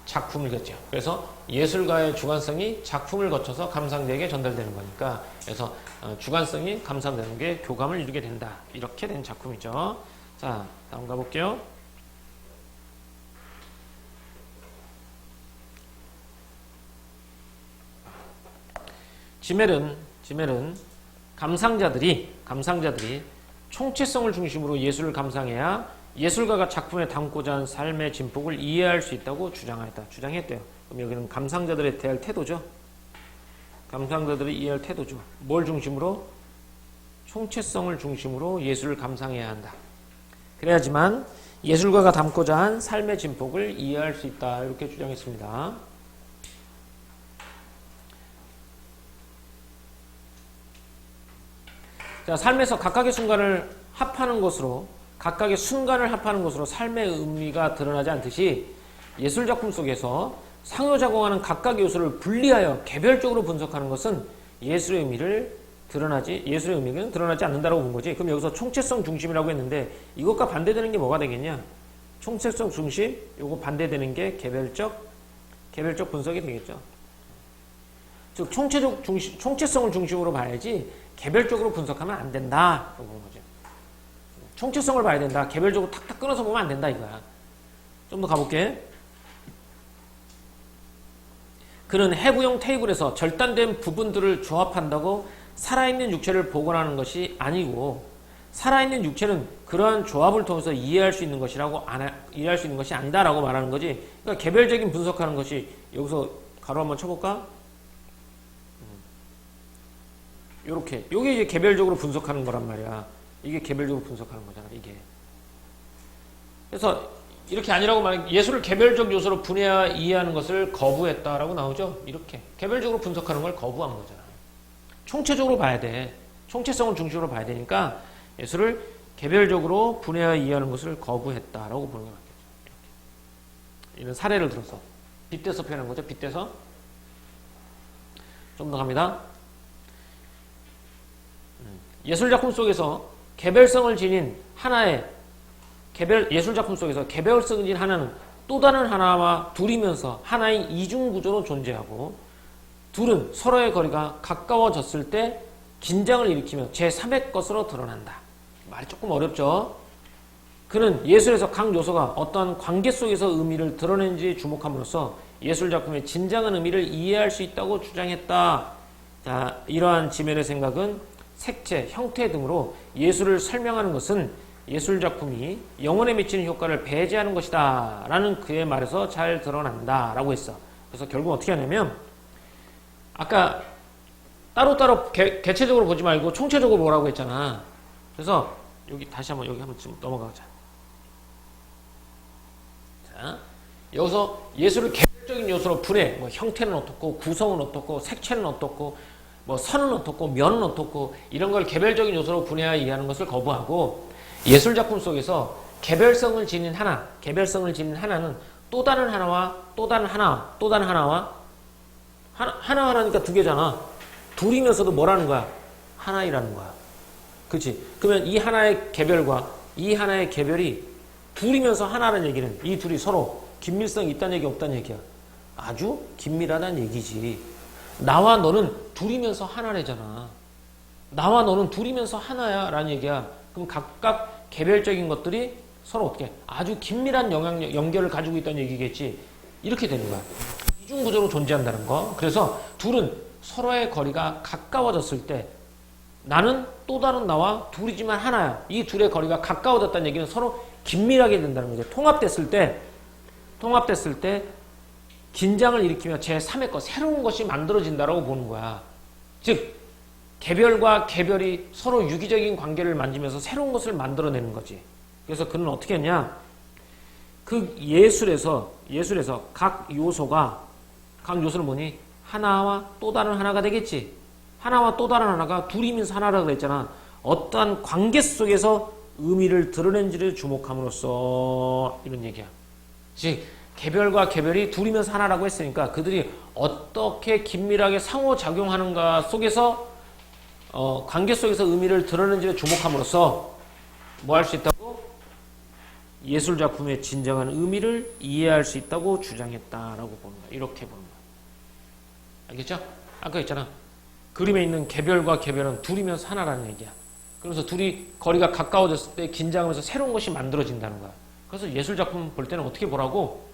작품이겠죠. 그래서 예술가의 주관성이 작품을 거쳐서 감상자에게 전달되는 거니까, 그래서 주관성이 감상되는 게 교감을 이루게 된다. 이렇게 된 작품이죠. 자, 다음 가볼게요. 지멜은 감상자들이 총체성을 중심으로 예술을 감상해야 예술가가 작품에 담고자 하는 삶의 진폭을 이해할 수 있다고 주장했대요. 그럼 여기는 감상자들에 대할 태도죠. 감상자들이 이해할 태도죠. 뭘 중심으로? 총체성을 중심으로 예술을 감상해야 한다. 그래야지만 예술가가 담고자 한 삶의 진폭을 이해할 수 있다. 이렇게 주장했습니다. 자, 삶에서 각각의 순간을 합하는 것으로 삶의 의미가 드러나지 않듯이 예술작품 속에서 상호작용하는 각각의 요소를 분리하여 개별적으로 분석하는 것은 예술의 의미는 드러나지 않는다라고 본 거지. 그럼 여기서 총체성 중심이라고 했는데 이것과 반대되는 게 뭐가 되겠냐? 총체성 중심, 요거 반대되는 게 개별적 분석이 되겠죠. 즉 총체성을 중심으로 봐야지 개별적으로 분석하면 안 된다라고 보는 거죠. 총체성을 봐야 된다. 개별적으로 탁탁 끊어서 보면 안 된다 이거야. 좀 더 가볼게. 그는 해부용 테이블에서 절단된 부분들을 조합한다고 살아있는 육체를 복원하는 것이 아니고 살아있는 육체는 그러한 조합을 통해서 이해할 수 있는 것이 아니다라고 말하는 거지. 그러니까 개별적인 분석하는 것이 여기서 가로 한번 쳐볼까? 요렇게 요게 이제 개별적으로 분석하는 거란 말이야. 이게 개별적으로 분석하는 거잖아. 이게. 그래서 이렇게 아니라고 말하면 예술을 개별적 요소로 분해하여 이해하는 것을 거부했다라고 나오죠. 이렇게 개별적으로 분석하는 걸 거부한 거잖아. 총체적으로 봐야 돼. 총체성을 중심으로 봐야 되니까 예술을 개별적으로 분해하여 이해하는 것을 거부했다라고 보는 게 맞겠죠. 이렇게. 이런 사례를 들어서 빗대서 표현한 거죠. 빗대서. 좀 더 갑니다. 예술작품 속에서 개별성을 지닌 하나는 또 다른 하나와 둘이면서 하나의 이중구조로 존재하고 둘은 서로의 거리가 가까워졌을 때 긴장을 일으키며 제3의 것으로 드러난다. 말이 조금 어렵죠? 그는 예술에서 각 요소가 어떠한 관계 속에서 의미를 드러내는지 주목함으로써 예술작품의 진정한 의미를 이해할 수 있다고 주장했다. 자, 이러한 지멜의 생각은 색채, 형태 등으로 예술을 설명하는 것은 예술작품이 영혼에 미치는 효과를 배제하는 것이다 라는 그의 말에서 잘 드러난다 라고 했어. 그래서 결국 어떻게 하냐면 아까 따로따로 개체적으로 보지 말고 총체적으로 보라고 했잖아. 그래서 여기 한번 좀 넘어가자. 자, 여기서 예술을 개별적인 요소로 분해, 뭐 형태는 어떻고 구성은 어떻고 색채는 어떻고 뭐 선은 어떻고 면은 어떻고 이런 걸 개별적인 요소로 분해하여 이해하는 것을 거부하고 예술작품 속에서 개별성을 지닌 하나는 또 다른 하나니까 두 개잖아. 둘이면서도 뭐라는 거야? 하나이라는 거야. 그렇지? 그러면 이 하나의 개별과 이 하나의 개별이 둘이면서 하나라는 얘기는 이 둘이 서로 긴밀성이 있다는 얘기 없다는 얘기야. 아주 긴밀하다는 얘기지. 나와 너는 둘이면서 하나래잖아. 나와 너는 둘이면서 하나야 라는 얘기야. 그럼 각각 개별적인 것들이 서로 어떻게 아주 긴밀한 연결을 가지고 있다는 얘기겠지. 이렇게 되는 거야. 이중구조로 존재한다는 거. 그래서 둘은 서로의 거리가 가까워졌을 때 나는 또 다른 나와 둘이지만 하나야. 이 둘의 거리가 가까워졌다는 얘기는 서로 긴밀하게 된다는 거죠. 통합됐을 때 긴장을 일으키며 제3의 것, 새로운 것이 만들어진다라고 보는 거야. 즉 개별과 개별이 서로 유기적인 관계를 만지면서 새로운 것을 만들어내는 거지. 그래서 그는 어떻게 했냐? 그 예술에서 각 요소는 뭐니? 하나와 또 다른 하나가 되겠지. 하나와 또 다른 하나가 둘이면서 하나라고 그랬잖아. 어떠한 관계 속에서 의미를 드러낸지를 주목함으로써 이런 얘기야. 즉 개별과 개별이 둘이면서 하나라고 했으니까 그들이 어떻게 긴밀하게 상호작용하는가 속에서 관계 속에서 의미를 드러낸지를 주목함으로써 뭐 할 수 있다고? 예술작품의 진정한 의미를 이해할 수 있다고 주장했다라고 보는 거야. 이렇게 보는 거야. 알겠죠? 아까 있잖아. 그림에 있는 개별과 개별은 둘이면서 하나라는 얘기야. 그래서 둘이 거리가 가까워졌을 때 긴장하면서 새로운 것이 만들어진다는 거야. 그래서 예술작품 볼 때는 어떻게 보라고?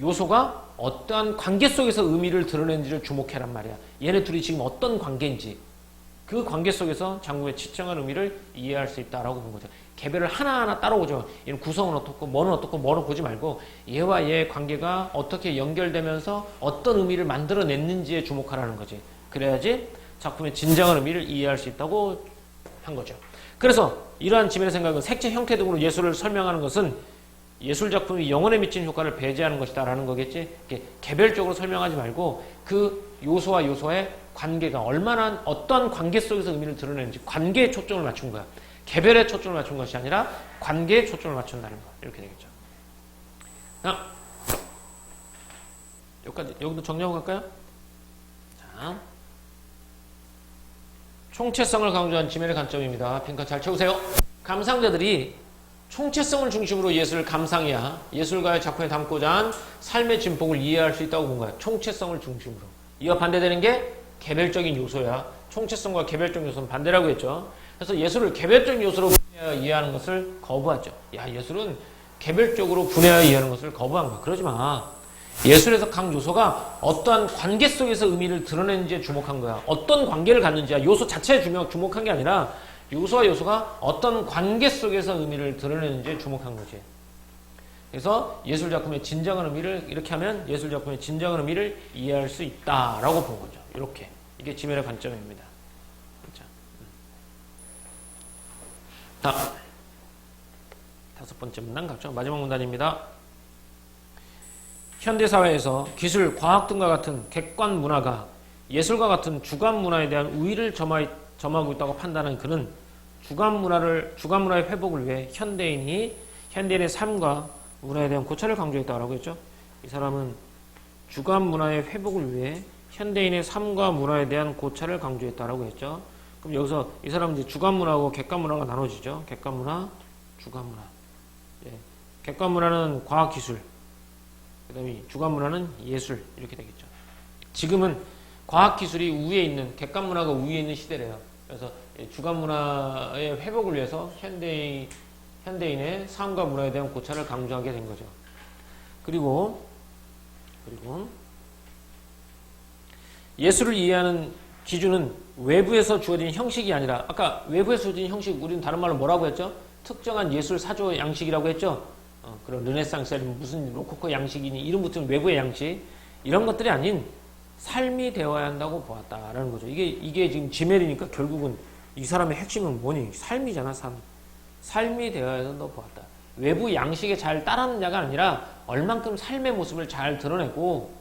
요소가 어떠한 관계 속에서 의미를 드러내는지를 주목해란 말이야. 얘네 둘이 지금 어떤 관계인지 그 관계 속에서 장구의 지정한 의미를 이해할 수 있다라고 본 거죠. 개별을 하나하나 따라오죠. 얘는 구성은 어떻고 뭐는 어떻고 뭐는 보지 말고 얘와 얘의 관계가 어떻게 연결되면서 어떤 의미를 만들어냈는지에 주목하라는 거지. 그래야지 작품의 진정한 의미를 이해할 수 있다고 한 거죠. 그래서 이러한 지면의 생각은 색채, 형태 등으로 예술을 설명하는 것은 예술 작품이 영혼에 미치는 효과를 배제하는 것이다라는 거겠지. 이렇게 개별적으로 설명하지 말고 그 요소와 요소의 관계가 얼마나 어떤 관계 속에서 의미를 드러내는지 관계에 초점을 맞춘 거야. 개별에 초점을 맞춘 것이 아니라 관계에 초점을 맞춘다는 거. 이렇게 되겠죠. 여기까지, 여기도 정리하고 갈까요? 자, 총체성을 강조한 지면의 관점입니다. 빈칸 잘 채우세요. 감상자들이 총체성을 중심으로 예술을 감상해야 예술가의 작품에 담고자 한 삶의 진폭을 이해할 수 있다고 본 거야. 총체성을 중심으로. 이와 반대되는 게 개별적인 요소야. 총체성과 개별적 요소는 반대라고 했죠. 그래서 예술을 개별적인 요소로 분해하여 이해하는 것을 거부하죠. 야, 예술은 개별적으로 분해하여 이해하는 것을 거부한 거야. 그러지 마. 예술에서 각 요소가 어떠한 관계 속에서 의미를 드러내는지에 주목한 거야. 어떤 관계를 갖는지야. 요소 자체에 주목한 게 아니라 요소와 요소가 어떤 관계 속에서 의미를 드러내는지에 주목한 거지. 그래서 예술 작품의 진정한 의미를 이렇게 하면 예술 작품의 진정한 의미를 이해할 수 있다라고 본 거죠. 이렇게. 이게 지면의 관점입니다. 자, 다섯 번째 문단 갔죠. 마지막 문단입니다. 현대사회에서 기술, 과학 등과 같은 객관 문화가 예술과 같은 주관 문화에 대한 우위를 점하고 있다고 판단한 그는 주관 문화의 회복을 위해 현대인의 삶과 문화에 대한 고찰을 강조했다라고 했죠. 이 사람은 주관 문화의 회복을 위해 현대인의 삶과 문화에 대한 고찰을 강조했다라고 했죠. 그럼 여기서 이 사람은 이제 주관 문화하고 객관 문화가 나눠지죠. 객관 문화, 주관 문화. 예. 객관 문화는 과학 기술, 그다음에 주관 문화는 예술 이렇게 되겠죠. 지금은 과학 기술이 우위에 있는 객관 문화가 우위에 있는 시대래요. 그래서 주관 문화의 회복을 위해서 현대인의 삶과 문화에 대한 고찰을 강조하게 된 거죠. 그리고 예술을 이해하는 기준은 외부에서 주어진 형식이 아니라 아까 외부에서 주어진 형식 우리는 다른 말로 뭐라고 했죠? 특정한 예술 사조 양식이라고 했죠. 그런 르네상스 무슨 로코코 양식이니 이름 붙은 외부의 양식 이런 것들이 아닌 삶이 되어야 한다고 보았다라는 거죠. 이게 지금 지멜이니까 결국은 이 사람의 핵심은 뭐니? 삶이잖아, 삶. 삶이 되어야 한다고 보았다. 외부 양식에 잘 따르는 자가 아니라 얼만큼 삶의 모습을 잘 드러내고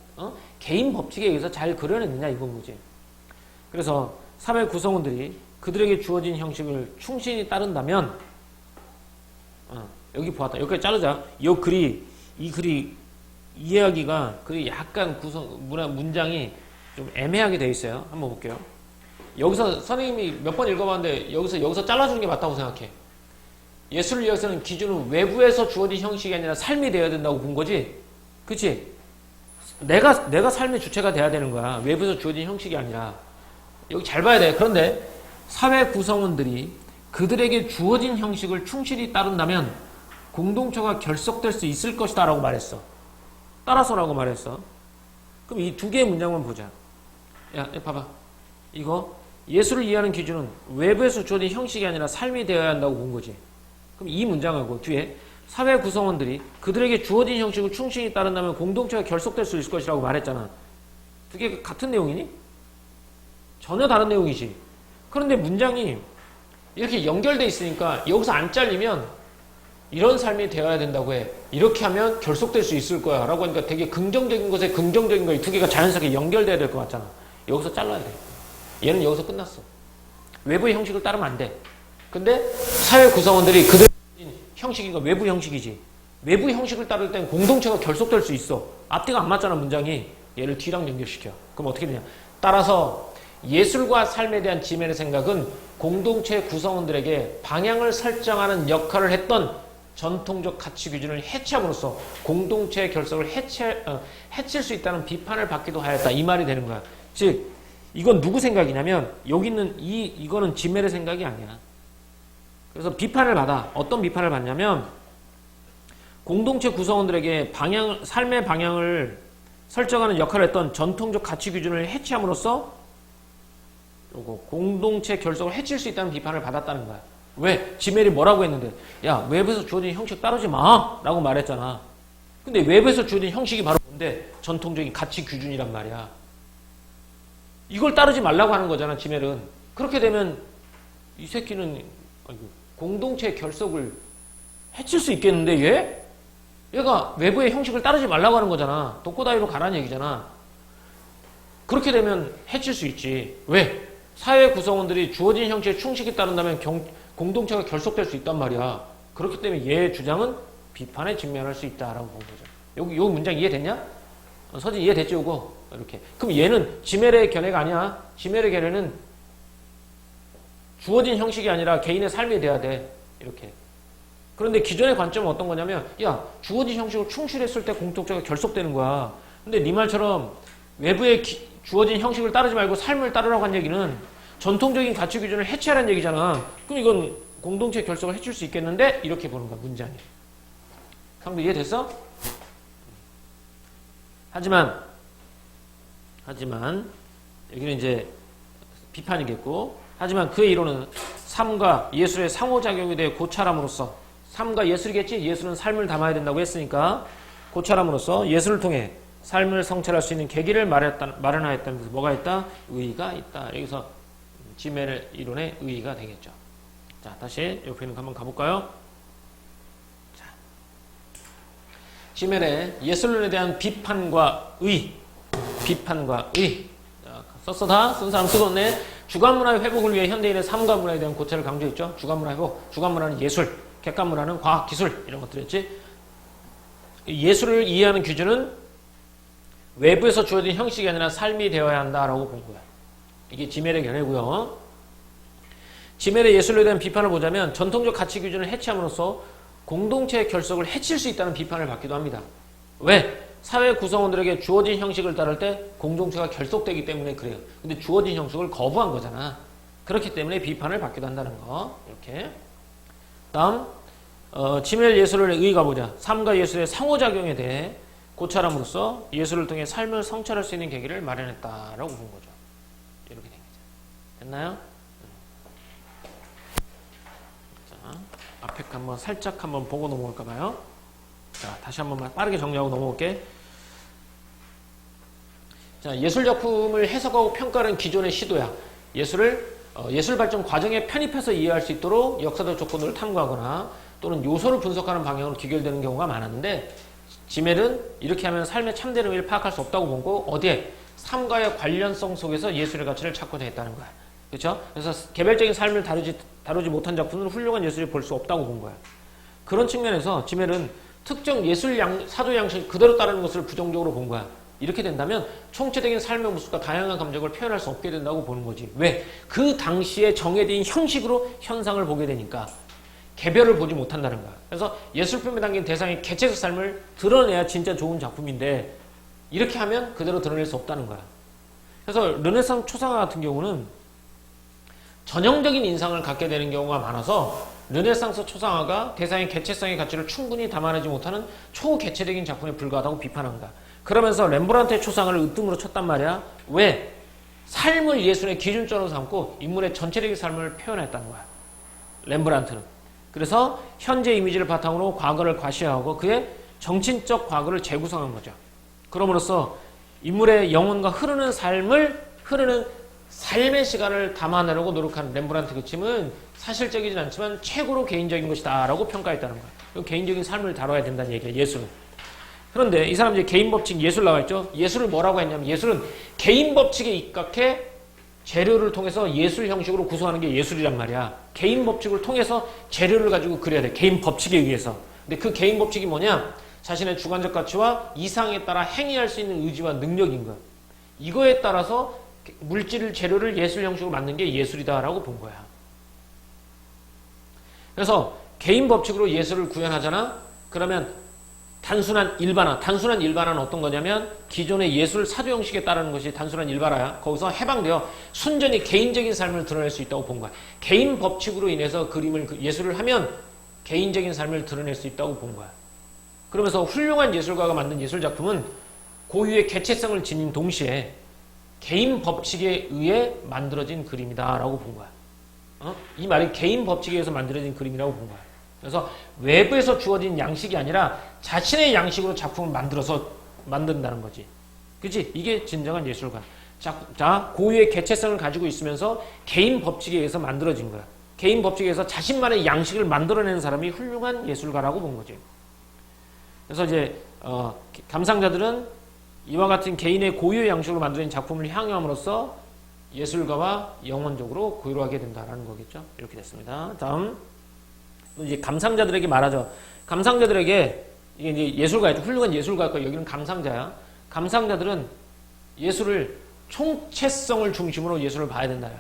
개인 법칙에 의해서 잘 그려냈느냐 이건 거지. 그래서 사회 구성원들이 그들에게 주어진 형식을 충실히 따른다면 여기 보았다. 여기까지 자르자. 이 글이 이해하기가 그 약간 문장이 좀 애매하게 되어 있어요. 한번 볼게요. 여기서 선생님이 몇 번 읽어봤는데 여기서 잘라주는 게 맞다고 생각해. 예술을 위해서는 기준은 외부에서 주어진 형식이 아니라 삶이 되어야 된다고 본 거지. 그치? 내가 삶의 주체가 돼야 되는 거야. 외부에서 주어진 형식이 아니라. 여기 잘 봐야 돼. 그런데 사회 구성원들이 그들에게 주어진 형식을 충실히 따른다면 공동체가 결속될 수 있을 것이다 라고 말했어. 따라서라고 말했어. 그럼 이 두 개의 문장만 보자. 야, 봐봐. 이거 예술을 이해하는 기준은 외부에서 주어진 형식이 아니라 삶이 되어야 한다고 본 거지. 그럼 이 문장하고 뒤에 사회 구성원들이 그들에게 주어진 형식을 충실히 따른다면 공동체가 결속될 수 있을 것이라고 말했잖아. 두 개 같은 내용이니? 전혀 다른 내용이지. 그런데 문장이 이렇게 연결돼 있으니까 여기서 안 잘리면 이런 삶이 되어야 된다고 해. 이렇게 하면 결속될 수 있을 거야 라고 하니까 되게 긍정적인 것에 긍정적인 거 이 두 개가 자연스럽게 연결돼야 될 것 같잖아. 여기서 잘라야 돼. 얘는 여기서 끝났어. 외부의 형식을 따르면 안 돼. 근데 사회 구성원들이 그들 형식이가 외부 형식이지. 외부 형식을 따를 땐 공동체가 결속될 수 있어. 앞뒤가 안 맞잖아 문장이. 얘를 뒤랑 연결시켜. 그럼 어떻게 되냐. 따라서 예술과 삶에 대한 지면의 생각은 공동체 구성원들에게 방향을 설정하는 역할을 했던 전통적 가치 기준을 해체함으로써 공동체의 결속을 해칠 수 있다는 비판을 받기도 하였다. 이 말이 되는 거야. 즉 이건 누구 생각이냐면 여기 있는 이거는 지멜의 생각이 아니야. 그래서 비판을 받아. 어떤 비판을 받냐면 공동체 구성원들에게 삶의 방향을 설정하는 역할을 했던 전통적 가치 기준을 해치함으로써 공동체 결속을 해칠 수 있다는 비판을 받았다는 거야. 왜? 지멜이 뭐라고 했는데, 야, 웹에서 주어진 형식 따르지 마! 라고 말했잖아. 근데 웹에서 주어진 형식이 바로 뭔데? 전통적인 가치 기준이란 말이야. 이걸 따르지 말라고 하는 거잖아, 지멜은. 그렇게 되면 이 새끼는 공동체 결속을 해칠 수 있겠는데, 얘가 외부의 형식을 따르지 말라고 하는 거잖아. 독고다이로 가라는 얘기잖아. 그렇게 되면 해칠 수 있지. 왜? 사회 구성원들이 주어진 형식에 충실히 따른다면 공동체가 결속될 수 있단 말이야. 그렇기 때문에 얘의 주장은 비판에 직면할 수 있다라고 본 거죠. 여기 문장 이해됐냐? 서진 이해됐지, 요거? 이렇게. 그럼 얘는 지멜의 견해가 아니야. 지멜의 견해는 주어진 형식이 아니라 개인의 삶이 돼야 돼. 이렇게. 그런데 기존의 관점은 어떤 거냐면, 야, 주어진 형식을 충실했을 때 공동체가 결속되는 거야. 근데 네 말처럼 외부의 주어진 형식을 따르지 말고 삶을 따르라고 한 얘기는 전통적인 가치 기준을 해체하라는 얘기잖아. 그럼 이건 공동체 결속을 해칠 수 있겠는데? 이렇게 보는 거야, 문장이. 상도 이해됐어? 하지만 여기는 이제 비판이겠고, 하지만 그의 이론은 삶과 예술의 상호작용에 대해 고찰함으로써, 삶과 예술이겠지? 예술은 삶을 담아야 된다고 했으니까 고찰함으로써 예술을 통해 삶을 성찰할 수 있는 계기를 마련하였다면서 뭐가 있다? 의의가 있다. 여기서 지멜 이론의 의의가 되겠죠. 자, 다시 옆에 있는 거 한번 가볼까요? 자, 지멜의 예술론에 대한 비판과 의. 자, 썼어 다? 쓴 사람 쓰겠네. 주관문화의 회복을 위해 현대인의 삶과 문화에 대한 고찰을 강조했죠. 주관문화 회복. 주관문화는 예술, 객관문화는 과학, 기술 이런 것들이었지. 예술을 이해하는 기준은 외부에서 주어진 형식이 아니라 삶이 되어야 한다라고 본 거야. 이게 지멜의 견해고요. 지멜의 예술에 대한 비판을 보자면 전통적 가치 기준을 해체함으로써 공동체의 결속을 해칠 수 있다는 비판을 받기도 합니다. 왜? 사회 구성원들에게 주어진 형식을 따를 때 공동체가 결속되기 때문에 그래요. 근데 주어진 형식을 거부한 거잖아. 그렇기 때문에 비판을 받기도 한다는 거. 이렇게. 다음 지멜 예술의 의의가 보자. 삶과 예술의 상호작용에 대해 고찰함으로써 예술을 통해 삶을 성찰할 수 있는 계기를 마련했다라고 본 거죠. 이렇게 된 거죠. 됐나요? 자, 앞에 한번 살짝 한번 보고 넘어갈까 봐요. 자, 다시 한번 빠르게 정리하고 넘어올게. 자, 예술 작품을 해석하고 평가하는 기존의 시도야. 예술 발전 과정에 편입해서 이해할 수 있도록 역사적 조건들을 탐구하거나 또는 요소를 분석하는 방향으로 귀결되는 경우가 많았는데, 지멜은 이렇게 하면 삶의 참된 의미를 파악할 수 없다고 본 거, 어디에? 삶과의 관련성 속에서 예술의 가치를 찾고자 했다는 거야. 그렇죠? 그래서 개별적인 삶을 다루지 못한 작품은 훌륭한 예술이 볼 수 없다고 본 거야. 그런 측면에서 지멜은 특정 예술 사조 양식을 그대로 따르는 것을 부정적으로 본 거야. 이렇게 된다면 총체적인 삶의 모습과 다양한 감정을 표현할 수 없게 된다고 보는 거지. 왜? 그 당시에 정해진 형식으로 현상을 보게 되니까 개별을 보지 못한다는 거야. 그래서 예술품에 담긴 대상의 개체적 삶을 드러내야 진짜 좋은 작품인데, 이렇게 하면 그대로 드러낼 수 없다는 거야. 그래서 르네상스 초상화 같은 경우는 전형적인 인상을 갖게 되는 경우가 많아서 르네상스 초상화가 대상의 개체성의 가치를 충분히 담아내지 못하는 초개체적인 작품에 불과하다고 비판한다. 그러면서 렘브란트의 초상화를 으뜸으로 쳤단 말이야. 왜? 삶을 예술의 기준점으로 삼고 인물의 전체적인 삶을 표현했다는 거야. 렘브란트는. 그래서 현재 이미지를 바탕으로 과거를 과시하고 그의 정신적 과거를 재구성한 거죠. 그럼으로써 인물의 영혼과 흐르는 삶의 시간을 담아내려고 노력하는 렘브란트 그침은 사실적이진 않지만 최고로 개인적인 것이다 라고 평가했다는 거야. 개인적인 삶을 다뤄야 된다는 얘기야, 예술은. 그런데 이 사람 이제 개인 법칙 예술 나와 있죠. 예술을 뭐라고 했냐면, 예술은 개인 법칙에 입각해 재료를 통해서 예술 형식으로 구성하는 게 예술이란 말이야. 개인 법칙을 통해서 재료를 가지고 그려야 돼. 개인 법칙에 의해서. 근데 그 개인 법칙이 뭐냐? 자신의 주관적 가치와 이상에 따라 행위할 수 있는 의지와 능력인 거야. 이거에 따라서 물질을, 재료를 예술 형식으로 만든 게 예술이다라고 본 거야. 그래서 개인 법칙으로 예술을 구현하잖아? 그러면 단순한 일반화는 어떤 거냐면 기존의 예술 사조 형식에 따르는 것이 단순한 일반화야. 거기서 해방되어 순전히 개인적인 삶을 드러낼 수 있다고 본 거야. 개인 법칙으로 인해서 예술을 하면 개인적인 삶을 드러낼 수 있다고 본 거야. 그러면서 훌륭한 예술가가 만든 예술 작품은 고유의 개체성을 지닌 동시에 개인 법칙에 의해 만들어진 그림이다라고 본 거야. 이 말이 개인 법칙에 의해서 만들어진 그림이라고 본 거야. 그래서 외부에서 주어진 양식이 아니라 자신의 양식으로 작품을 만들어서 만든다는 거지. 그치? 이게 진정한 예술가. 자, 고유의 개체성을 가지고 있으면서 개인 법칙에 의해서 만들어진 거야. 개인 법칙에 의해서 자신만의 양식을 만들어내는 사람이 훌륭한 예술가라고 본 거지. 그래서 이제 감상자들은 이와 같은 개인의 고유의 양식으로 만들어진 작품을 향유함으로써 예술가와 영원적으로 고유하게 된다라는 거겠죠. 이렇게 됐습니다. 다음 이제 감상자들에게 말하죠. 감상자들에게 이게 이제 예술가였죠. 훌륭한 예술가였고 여기는 감상자야. 감상자들은 예술을 총체성을 중심으로 예술을 봐야 된다.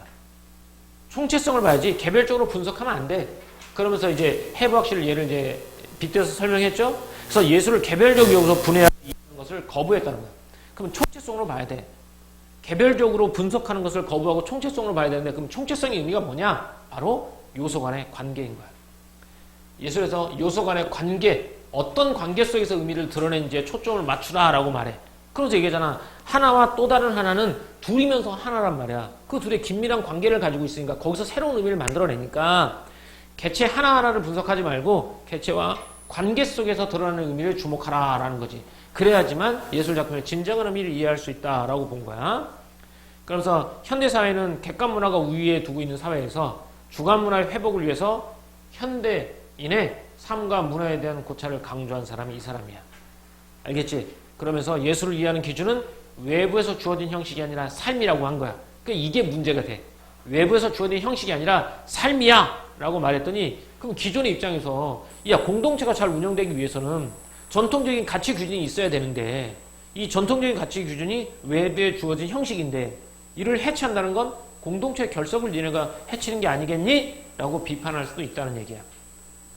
총체성을 봐야지 개별적으로 분석하면 안 돼. 그러면서 이제 해부학실 예를 이제 빗대서 설명했죠. 그래서 예술을 개별적 요소 분해하는 것을 거부했다는 거야. 그럼 총체성으로 봐야 돼. 개별적으로 분석하는 것을 거부하고 총체성으로 봐야 되는데 그럼 총체성의 의미가 뭐냐? 바로 요소 간의 관계인 거야. 예술에서 요소 간의 관계, 어떤 관계 속에서 의미를 드러내는지에 초점을 맞추라라고 말해. 그래서 얘기하잖아. 하나와 또 다른 하나는 둘이면서 하나란 말이야. 그 둘의 긴밀한 관계를 가지고 있으니까 거기서 새로운 의미를 만들어내니까 개체 하나하나를 분석하지 말고 개체와 관계 속에서 드러나는 의미를 주목하라라는 거지. 그래야지만 예술작품의 진정한 의미를 이해할 수 있다라고 본 거야. 그러면서 현대사회는 객관문화가 우위에 두고 있는 사회에서 주관문화의 회복을 위해서 현대인의 삶과 문화에 대한 고찰을 강조한 사람이 이 사람이야. 알겠지? 그러면서 예술을 이해하는 기준은 외부에서 주어진 형식이 아니라 삶이라고 한 거야. 그러니까 이게 문제가 돼. 외부에서 주어진 형식이 아니라 삶이야 라고 말했더니 그럼 기존의 입장에서 야 공동체가 잘 운영되기 위해서는 전통적인 가치 기준이 있어야 되는데 이 전통적인 가치 기준이 외부에 주어진 형식인데 이를 해체한다는 건 공동체의 결석을 니네가 해치는 게 아니겠니? 라고 비판할 수도 있다는 얘기야.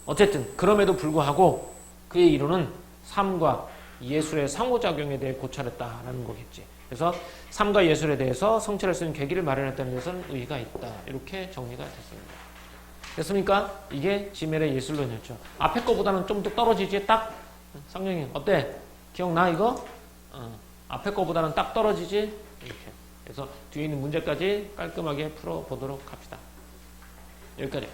어쨌든 그럼에도 불구하고 그의 이론은 삶과 예술의 상호작용에 대해 고찰했다라는 거겠지. 그래서 삶과 예술에 대해서 성찰할 수 있는 계기를 마련했다는 것은 의의가 있다. 이렇게 정리가 됐습니다. 됐습니까? 이게 지멜의 예술론이었죠. 앞에 거보다는 좀 더 떨어지지? 딱? 상영이 어때? 기억나 이거? 앞에 거보다는 딱 떨어지지? 이렇게. 그래서 뒤에 있는 문제까지 깔끔하게 풀어보도록 합시다. 여기까지.